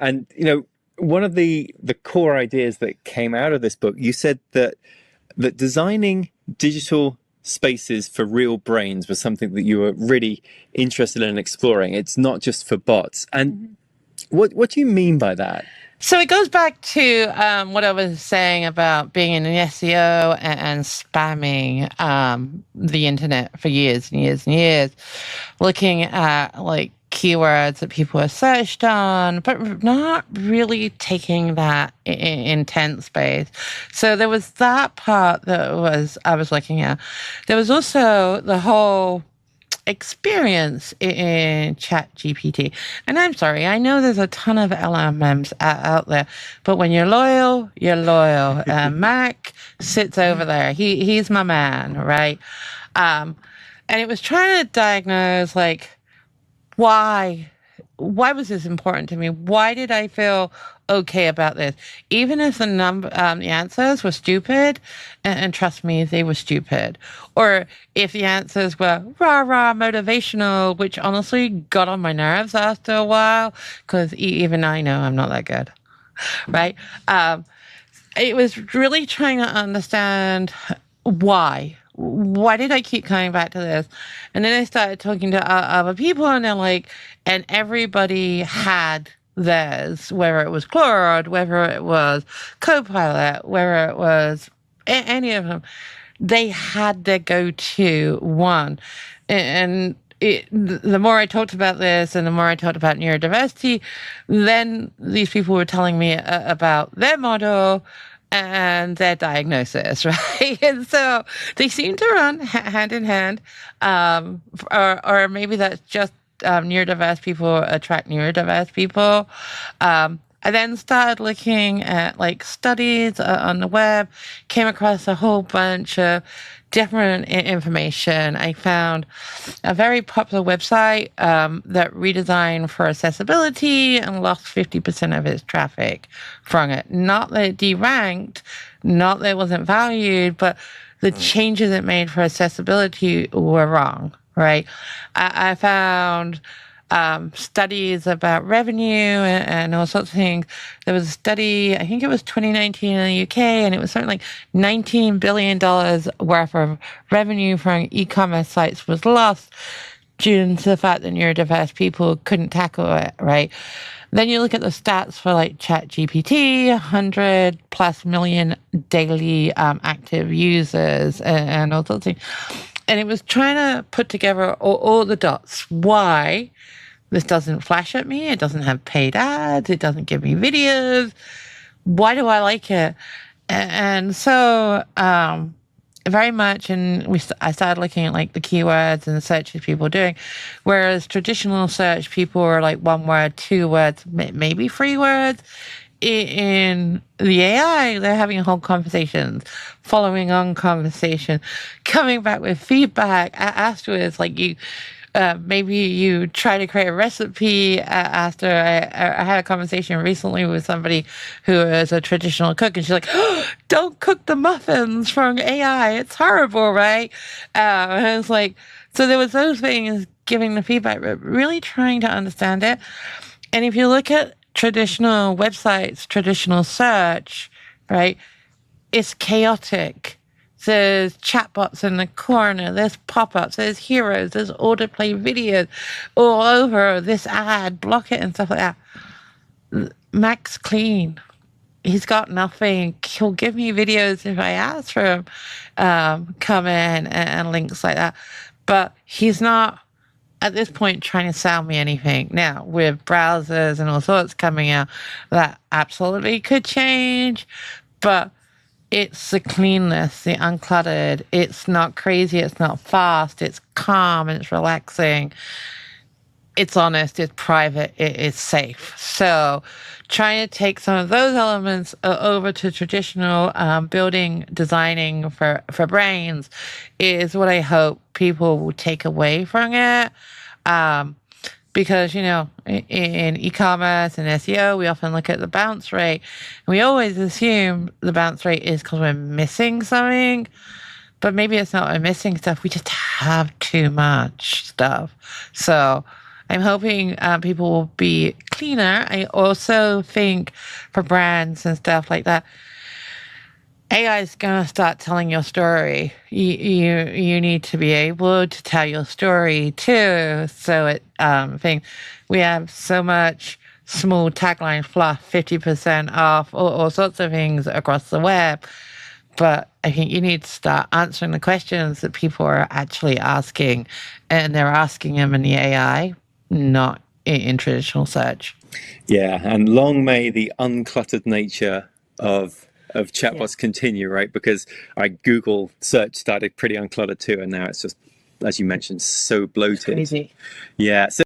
And, one of the core ideas that came out of this book, you said that designing digital spaces for real brains was something that you were really interested in exploring. It's not just for bots. And what do you mean by that? So it goes back to what I was saying about being in SEO and spamming the internet for years and years and years, looking at like keywords that people are searched on, but not really taking that intense space. So there was that part that I was looking at. There was also the whole experience in chat GPT. And I'm sorry, I know there's a ton of LMMs out there, but when you're loyal, you're loyal. Mac sits over there. He's my man, right? And it was trying to diagnose like why was this important to me? Why did I feel okay about this? Even if the the answers were stupid, and trust me, they were stupid. Or if the answers were rah motivational, which honestly got on my nerves after a while, because even I know I'm not that good, right? It was really trying to understand why. Why did I keep coming back to this? And then I started talking to other people, and they're like, and everybody had theirs, whether it was Claude, whether it was Copilot, whether it was any of them, they had their go-to one. And the more I talked about this and the more I talked about neurodiversity, then these people were telling me about their model and their diagnosis, right? And so they seem to run hand in hand, or maybe that's just neurodiverse people attract neurodiverse people. I then started looking at like studies on the web, came across a whole bunch of different information. I found a very popular website that redesigned for accessibility and lost 50% of its traffic from it. Not that it deranked, not that it wasn't valued, but the changes it made for accessibility were wrong, right? I found studies about revenue and all sorts of things. There was a study, I think it was 2019 in the UK, and it was something like $19 billion worth of revenue from e-commerce sites was lost due to the fact that neurodiverse people couldn't tackle it, right? Then you look at the stats for like ChatGPT, 100 plus million daily active users and all sorts of things. And it was trying to put together all the dots. Why this doesn't flash at me? It doesn't have paid ads. It doesn't give me videos. Why do I like it? And so very much, and I started looking at like the keywords and the searches people were doing, whereas traditional search people were like 1 word, 2 words, maybe 3 words. In the AI, they're having whole conversations, following on conversation, coming back with feedback afterwards. Like maybe you try to create a recipe after I had a conversation recently with somebody who is a traditional cook, and she's like, oh, don't cook the muffins from AI. It's horrible, right? And it's like, so there was those things giving the feedback, but really trying to understand it. And if you look at traditional websites, traditional search, right? It's chaotic. There's chatbots in the corner, there's pop-ups, there's heroes, there's autoplay videos all over this ad, block it and stuff like that. Mac's clean. He's got nothing. He'll give me videos if I ask for him, come in and links like that. But he's not at this point trying to sell me anything. Now, with browsers and all sorts coming out, that absolutely could change, but it's the cleanness, the uncluttered. It's not crazy, it's not fast, it's calm, and it's relaxing. It's honest, it's private, it's safe. So trying to take some of those elements over to traditional building, designing for brains is what I hope people will take away from it. Because, in e-commerce and SEO, we often look at the bounce rate, and we always assume the bounce rate is because we're missing something. But maybe it's not we're missing stuff, we just have too much stuff. So I'm hoping people will be cleaner. I also think for brands and stuff like that, AI is gonna start telling your story. You need to be able to tell your story too. So it thing we have so much small tagline fluff, 50% off, all sorts of things across the web. But I think you need to start answering the questions that people are actually asking, and they're asking them in the AI, not in traditional search. Yeah, and long may the uncluttered nature of Yeah, chatbots continue, right? Because Google search started pretty uncluttered too, and now it's just, as you mentioned, so it's bloated. crazy. Yeah. So